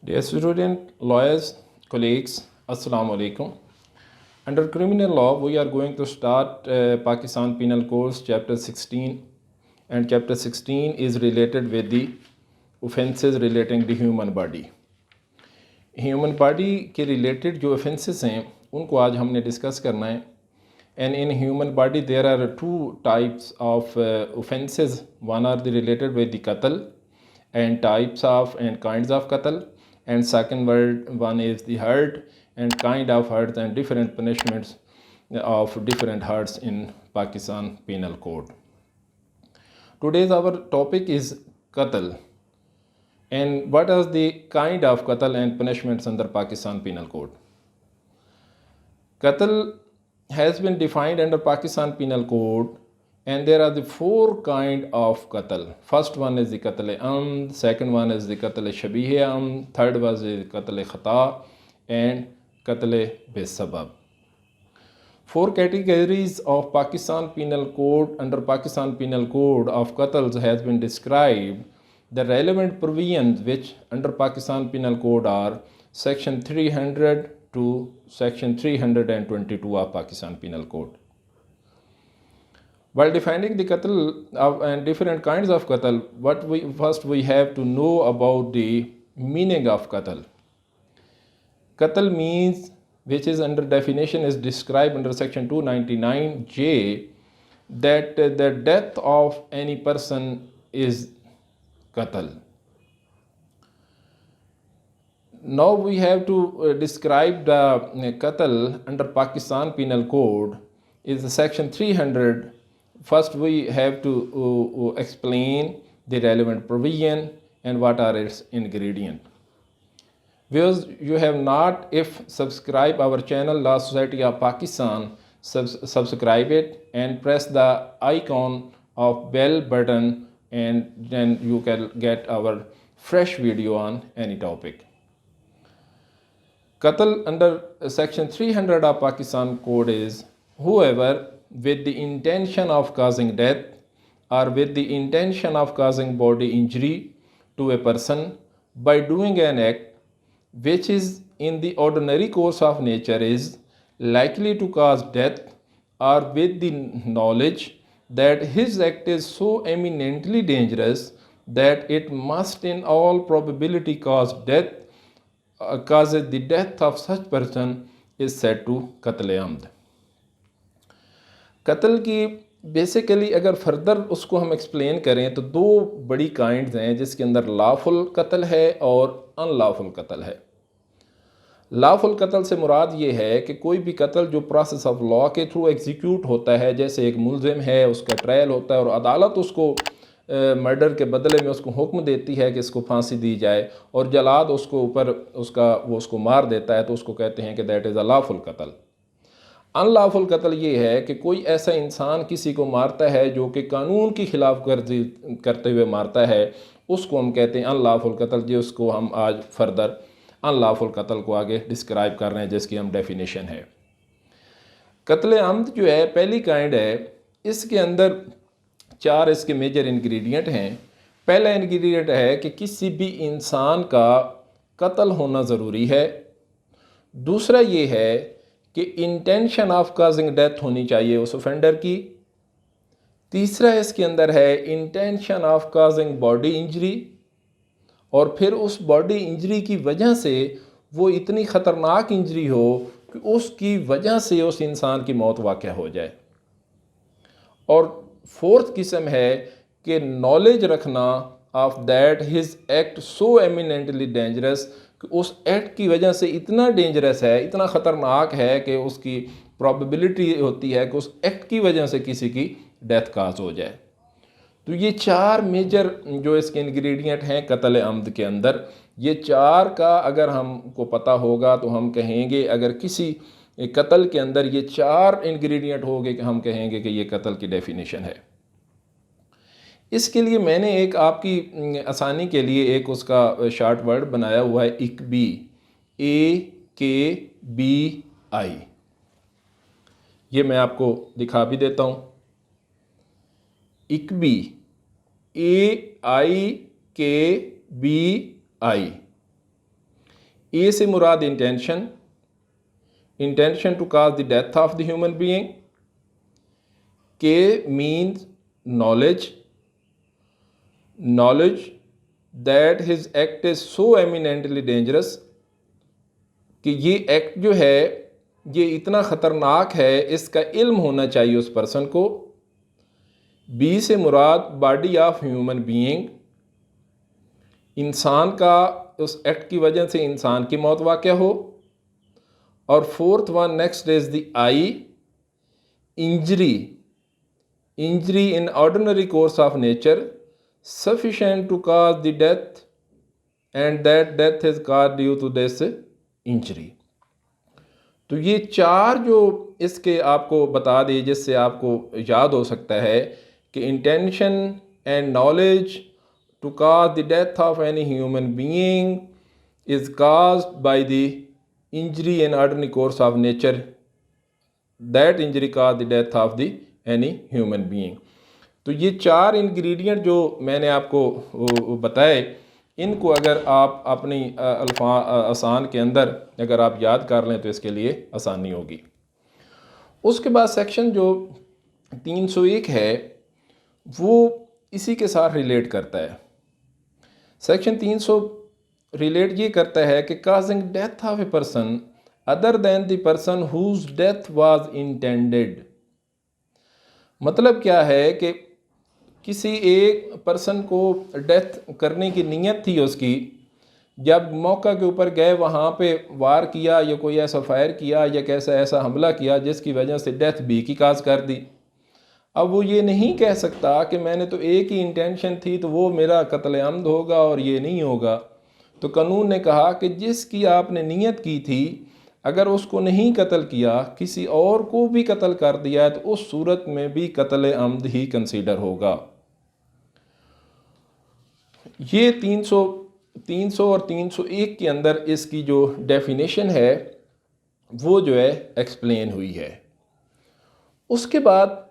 Dear student, lawyers, colleagues, Assalamu alaikum. Under criminal law, we are going to start Pakistan Penal Codes Chapter 16, and Chapter 16 is related with the offences relating to human body. Human body के related जो offences हैं उनको आज हमने discuss करना है. And in human body there are two types of offences. One are the related with the कत्ल and types of and kinds of qatl, and second one is the hurt and kind of hurt and different punishments of different hurts in Pakistan Penal Code. Today's our topic is qatl, and what is the kind of qatl and punishments under Pakistan Penal Code. Qatl has been defined under Pakistan Penal Code, and there are the four kind of qatl. First one is the qatl amd, second one is the qatl shabih amd, third was the qatl khata, and qatl bisabab. Four categories of Pakistan Penal Code under Pakistan Penal Code of qatls has been described. The relevant provisions which under Pakistan Penal Code are section 300 to section 322 of Pakistan Penal Code. While defining the qatl and different kinds of qatl, first we have to know about the meaning of qatl. Qatl means, which is under definition is described under section 299J, that the death of any person is qatl. Now we have to describe the qatl under Pakistan Penal Code is the section 300. First we have to explain the relevant provision and what are its ingredients. Viewers, you have not, if subscribe our channel Law Society of Pakistan, subscribe it and press the icon of bell button, and then you can get our fresh video on any topic. Qatl under section 300 of Pakistan Code is whoever with the intention of causing death or with the intention of causing body injury to a person by doing an act which is in the ordinary course of nature is likely to cause death, or with the knowledge that his act is so eminently dangerous that it must in all probability cause death, causes the death of such person, is said to qatl amd. कत्ल की basically अगर further उसको हम explain करें तो दो बड़ी kinds हैं, जिसके अंदर लाफुल कत्ल है और अनलाफुल कत्ल है. लाफुल कत्ल से मुराद ये है कि कोई भी कत्ल जो प्रोसेस ऑफ लॉ के थ्रू एग्जीक्यूट होता है, जैसे एक मुलजिम है, उसका ट्रायल होता है और अदालत उसको मर्डर के बदले में उसको हुक्म देती है कि इसको फांसी दी जाए, और जलाद उसको ऊपर उसको मार देता है, तो उसको कहते हैं कि दैट इज़ अ लाफुल कत्ल. अनलाफुल कत्ल ये है कि कोई ऐसा इंसान किसी को मारता है जो कि कानून की खिलाफ वर्जी करते हुए मारता है, उसको हम कहते हैं अनलाफुल कत्ल, जिसको हम आज फर्दर अनलाफुल कत्ल को आगे डिस्क्राइब कर रहे हैं, जिसकी हम डेफिनेशन है. कत्ल आमद जो है पहली काइंड है, इसके अंदर चार इसके मेजर इंग्रेडिएंट हैं. पहला इंग्रेडिएंट है कि किसी भी इंसान का कत्ल होना ज़रूरी है. दूसरा ये है कि इंटेंशन ऑफ काजिंग डेथ होनी चाहिए उस ऑफेंडर की. तीसरा इसके अंदर है intention of causing body injury, और फिर उस बॉडी इंजरी की वजह से वो इतनी ख़तरनाक इंजरी हो कि उसकी वजह से उस इंसान की मौत वाक़या हो जाए. और फोर्थ किस्म है कि नॉलेज रखना of that his act so eminently dangerous, कि उस एक्ट की वजह से इतना डेंजरस है, इतना ख़तरनाक है कि उसकी प्रॉबिलिटी होती है कि उस एक्ट की वजह से किसी की डेथ काज हो जाए. तो ये चार मेजर जो इसके इंग्रेडिएंट हैं कत्ल अमद के अंदर, ये चार का अगर हमको पता होगा तो हम कहेंगे, अगर किसी कत्ल के अंदर ये चार इंग्रेडिएंट हो गए कि हम कहेंगे कि ये कत्ल की डेफिनेशन है. इसके लिए मैंने एक आपकी आसानी के लिए एक उसका शॉर्ट वर्ड बनाया हुआ है, इकबी, AKBI. ये मैं आपको दिखा भी देता हूँ. इकबी, AIKBI. ए से मुराद intention, intention to cause the death of the human being. K means knowledge, knowledge that his act is so eminently dangerous, कि ये एक्ट जो है ये इतना ख़तरनाक है, इसका इल्म होना चाहिए उस पर्सन को। बी से मुराद बॉडी ऑफ ह्यूमन बीइंग, इंसान का उस एक्ट की वजह से इंसान की मौत वाक़या हो। और fourth one next is the I, injury, injury in ordinary course of nature sufficient to cause the death and that death is caused due to this injury। तो ये चार जो इसके आपको बता दें जिससे आपको याद हो सकता है कि intention and knowledge to cause the death of any human being is caused by the injury in ordinary course of nature, that injury caused the death of the any human being। तो ये चार ingredient जो मैंने आपको बताए, इनको अगर आप अपनी आसान के अंदर अगर आप याद कर लें तो इसके लिए आसानी होगी। उसके बाद सेक्शन जो 301 है वो इसी के साथ रिलेट करता है। सेक्शन 300 रिलेट ये करता है कि causing death of a person other than the person whose death was intended. मतलब क्या है कि किसी एक पर्सन को डेथ करने की नीयत थी उसकी, जब मौका के ऊपर गए वहाँ पे वार किया या कोई ऐसा फायर किया या कैसा ऐसा हमला किया जिसकी वजह से डेथ बी की काज कर दी। अब वो ये नहीं कह सकता कि मैंने तो एक ही इंटेंशन थी तो वो मेरा कत्ल अम्द होगा और ये नहीं होगा। तो कानून ने कहा कि जिसकी आपने नीयत की थी अगर उसको नहीं कत्ल किया, किसी और को भी कत्ल कर दिया है तो उस सूरत में भी कत्ल अम्द ही कंसीडर होगा। ये 300 और 301 के अंदर इसकी जो डेफिनेशन है वो जो है एक्सप्लेन हुई है। उसके बाद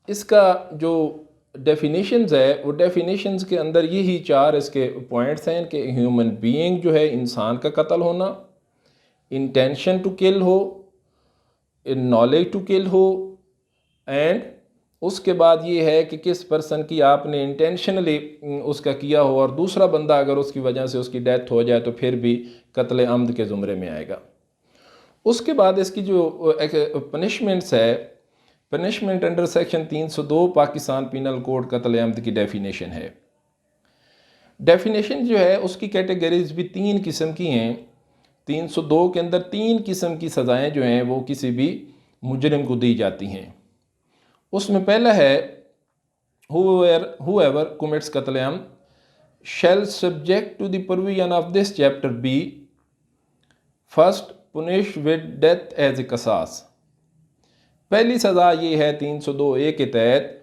इसका जो डेफिनेशंस है वो डेफिनेशंस के अंदर यही चार इसके पॉइंट्स हैं कि ह्यूमन बीइंग जो है इंसान का कत्ल होना, इंटेंशन टू किल हो, नॉलेज टू किल हो, एंड उसके बाद ये है कि किस पर्सन की आपने इंटेंशनली उसका किया हो और दूसरा बंदा अगर उसकी वजह से उसकी डेथ हो जाए तो फिर भी कत्ल अम्द के ज़ुमरे में आएगा। उसके बाद इसकी जो पनिशमेंट्स है, punishment under section 302 Pakistan penal code कत्ल अम्द की डेफिनेशन है। डेफिनेशन जो है उसकी कैटेगरीज भी 3 किस्म की हैं। 302 के अंदर 3 किस्म की सज़ाएँ जो हैं वो किसी भी मुजरिम को दी जाती हैं। उसमें पहला है whoever commits कत्ल अम्द shall subject to the provision of this chapter be first punished with death as a qisas। पहली सज़ा ये है 302A के तहत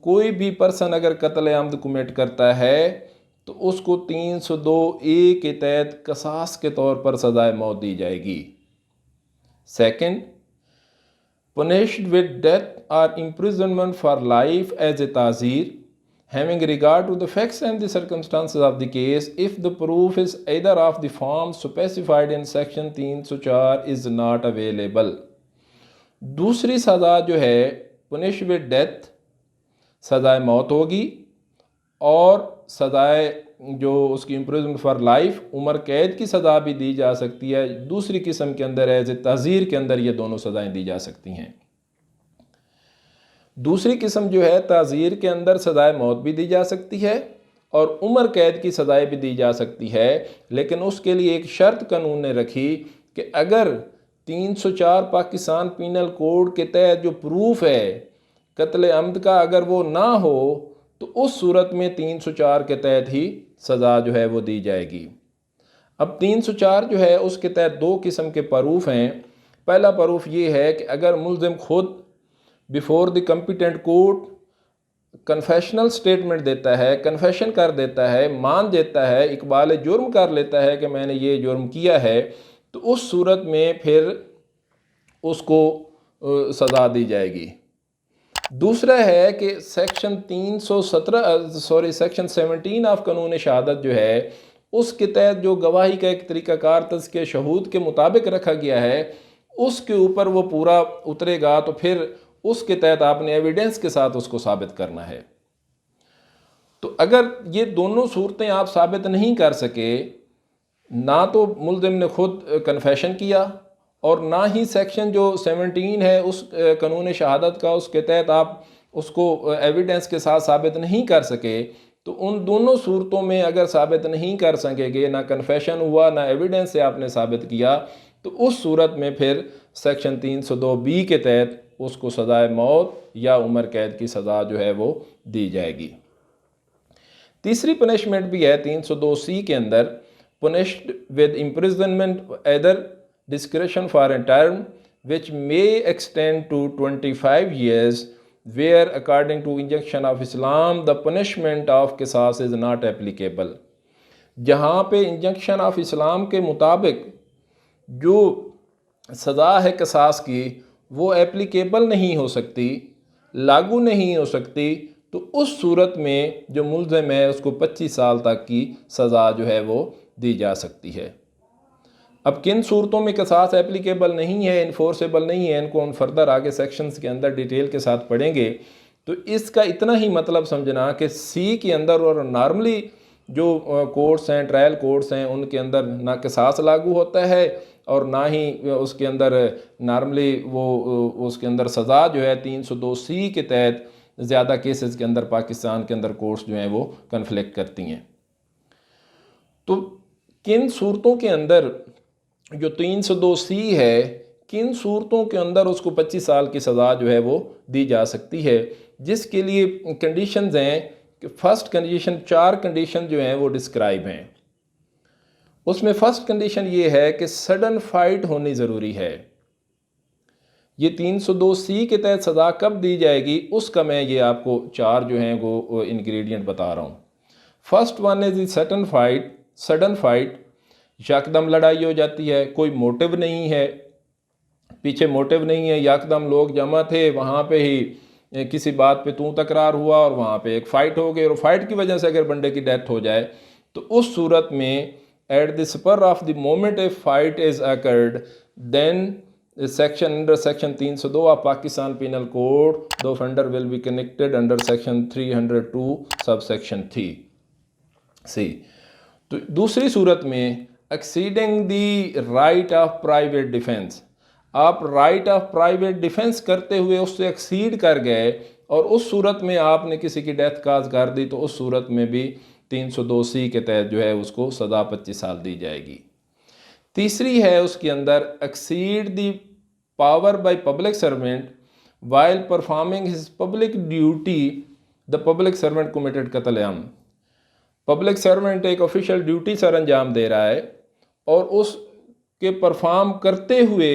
कोई भी पर्सन अगर कत्ल अम्द कमिट करता है तो उसको 302A के तहत कसास के तौर पर सज़ाए मौत दी जाएगी। Second, punished with death or imprisonment for life as a ta'zir, having regard to the facts and the circumstances of the case, if the proof is either of the form specified in section 304 is not available। दूसरी सज़ा जो है punish with death, सज़ाए मौत होगी, और सज़ाए जो उसकी imprisonment for life, उम्र कैद की सज़ा भी दी जा सकती है। दूसरी किस्म के अंदर एज ए ताज़ीर के अंदर ये दोनों सज़ाएं दी जा सकती हैं। दूसरी किस्म जो है ताज़ीर के अंदर सज़ाए मौत भी दी जा सकती है और उम्र कैद की सज़ाएं भी दी जा सकती है, लेकिन उसके लिए एक शर्त कानून ने रखी कि अगर 304 पाकिस्तान पीनल कोड के तहत जो प्रूफ है कत्ल अम्द का अगर वो ना हो तो उस सूरत में 304 के तहत ही सज़ा जो है वो दी जाएगी। अब 304 जो है उसके तहत 2 किस्म के प्रूफ हैं। पहला प्रूफ ये है कि अगर मुल्ज़िम खुद before the competent court confessional statement देता है, कन्फेशन कर देता है, मान देता है, इकबाल जुर्म कर लेता है कि मैंने ये जुर्म किया है, तो उस सूरत में फिर उसको सज़ा दी जाएगी। दूसरा है कि सेक्शन 17 ऑफ कानून शहादत जो है उसके तहत जो गवाही का एक तरीक़ाकार तज़किया शहूद के मुताबिक रखा गया है उसके ऊपर वो पूरा उतरेगा, तो फिर उसके तहत आपने एविडेंस के साथ उसको साबित करना है। तो अगर ये दोनों सूरतें आप साबित नहीं कर सके, ना तो मुल्ज़िम ने खुद कन्फेशन किया और ना ही सेक्शन जो 17 है उस कानून शहादत का, उसके तहत आप उसको एविडेंस के साथ साबित नहीं कर सके, तो उन दोनों सूरतों में अगर साबित नहीं कर सकेंगे, ना कन्फेशन हुआ ना एविडेंस से आपने साबित किया, तो उस सूरत में फिर सेक्शन 302B के तहत उसको सज़ाए मौत या उम्र कैद की सज़ा जो है वो दी जाएगी। तीसरी पनिशमेंट भी है 302C के अंदर, punished with imprisonment either discretion for a term which may extend to 25 years where according to injunction of Islam the punishment of qisas is not applicable। जहाँ पे इंजंक्शन ऑफ इस्लाम के मुताबिक जो सज़ा है क़सास की वो एप्लीकेबल नहीं हो सकती, लागू नहीं हो सकती, तो उस सूरत में जो मुल्ज़िम है उसको 25 साल तक की सज़ा जो है वो दी जा सकती है। अब किन सूरतों में क़सास एप्लीकेबल नहीं है, इन्फोर्सेबल नहीं है, इनको हम फर्दर आगे सेक्शंस के अंदर डिटेल के साथ पढ़ेंगे। तो इसका इतना ही मतलब समझना कि सी के अंदर और नॉर्मली जो कोर्ट्स हैं, ट्रायल कोर्ट्स हैं, उनके अंदर ना क़सास लागू होता है और ना ही उसके अंदर नॉर्मली वो उसके अंदर सज़ा जो है 302C के तहत ज़्यादा केसेस के अंदर पाकिस्तान के अंदर कोर्ट्स जो हैं वो कन्फ्लिक्ट करती हैं। तो किन सूरतों के अंदर जो 302C है, किन सूरतों के अंदर उसको 25 साल की सज़ा जो है वो दी जा सकती है, जिसके लिए कंडीशंस हैं कि फ़र्स्ट कंडीशन, 4 कंडीशन जो हैं वो डिस्क्राइब हैं। उसमें फ़र्स्ट कंडीशन ये है कि सडन फाइट होनी ज़रूरी है। ये 302C के तहत सज़ा कब दी जाएगी उसका मैं ये आपको 4 जो हैं वो इंग्रेडिएंट बता रहा हूँ। First one is sudden fight. Sudden fight, यकदम लड़ाई हो जाती है, कोई मोटिव नहीं है, पीछे मोटिव नहीं है, यकदम लोग जमा थे, वहाँ पे ही किसी बात पे तू तकरार हुआ और वहाँ पे एक फ़ाइट हो गई और फाइट की वजह से अगर बंदे की डेथ हो जाए, तो उस सूरत में at the spur of the moment a fight is occurred then section under section 302 of Pakistan penal code the offender will be connected under section 302 sub section 3C। तो दूसरी सूरत में exceeding the right of private defence, आप right of private defence करते हुए उससे exceed कर गए और उस सूरत में आपने किसी की डेथ काज कर दी, तो उस सूरत में भी 302C के तहत जो है उसको सज़ा 25 साल दी जाएगी। तीसरी है उसके अंदर exceed the power by public servant while performing his public duty the public servant committed कत्ल-ए-आम। पब्लिक सर्वेंट एक ऑफिशियल ड्यूटी सर अंजाम दे रहा है और उसके परफॉर्म करते हुए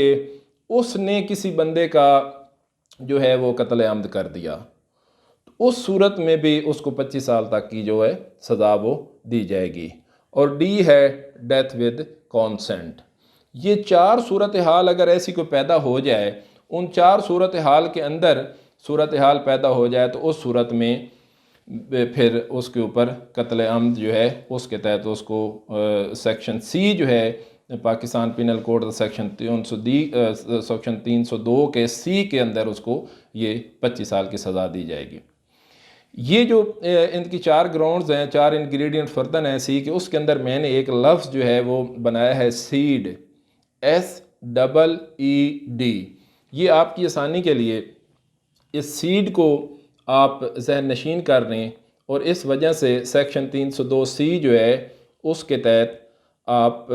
उसने किसी बंदे का जो है वो कत्ल-ए-आम कर दिया, तो उस सूरत में भी उसको 25 साल तक की जो है सज़ा वो दी जाएगी। और डी है डेथ विद कॉन्सेंट। ये 4 सूरत हाल अगर ऐसी कोई पैदा हो जाए, उन 4 सूरत हाल के अंदर सूरत हाल पैदा हो जाए, तो उस सूरत में फिर उसके ऊपर कत्ल-ए-आम जो है उसके तहत उसको सेक्शन C जो है पाकिस्तान पिनल कोड सेक्शन 302 के C के अंदर उसको ये 25 साल की सज़ा दी जाएगी। ये जो इनकी 4 ग्राउंड्स हैं, 4 इंग्रेडिएंट फर्दन हैं C के, उसके अंदर मैंने एक लफ्ज़ जो है वो बनाया है सीड, SEED। ये आपकी आसानी के लिए इस सीड को आप जहन नशीन कर लें और इस वजह से सेक्शन 302C जो है उसके तहत आप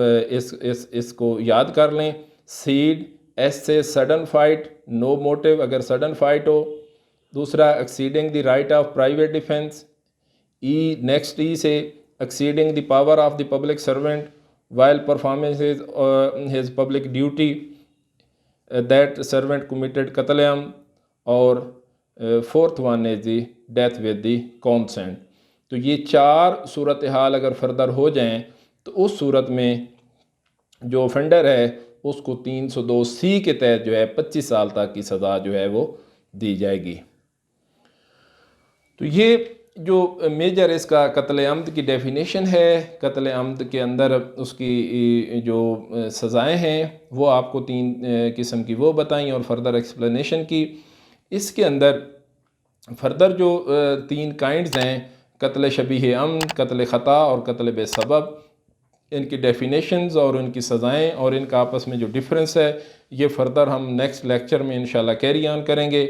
इसको याद कर लें। सीड, S से सडन फाइट, नो मोटिव अगर सडन फाइट हो। दूसरा exceeding the right of private defence. E, next E से exceeding the power of the public servant while performance his public duty that servant committed कत्ल-ए-आम। और fourth one is the death with the consent. तो ये 4 सूरत हाल अगर further हो जाएं, तो उस सूरत में जो ऑफेंडर है उसको 302C के तहत जो है 25 साल तक की सज़ा जो है वो दी जाएगी। तो ये जो मेजर इसका कत्ल अम्द की डेफिनेशन है, कत्ल अम्द के अंदर उसकी जो सज़ाएं हैं वो आपको 3 किस्म की वो बताई और फर्दर एक्सप्लेनेशन की। इसके अंदर फर्दर जो 3 काइंड्स हैं, कत्ल शबीह अम्द, कत्ल ख़ता और कत्ल बेसबब, इनकी डेफिनेशंस और उनकी सज़ाएं और इनका आपस में जो डिफरेंस है ये फ़र्दर हम नेक्स्ट लेक्चर में इंशाल्लाह कैरी ऑन करेंगे।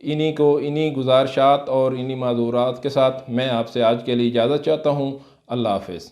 इन्हीं गुजारिशात और इन्हीं माज़ूरात के साथ मैं आपसे आज के लिए इजाज़त चाहता हूँ। अल्लाह हाफ़िज़।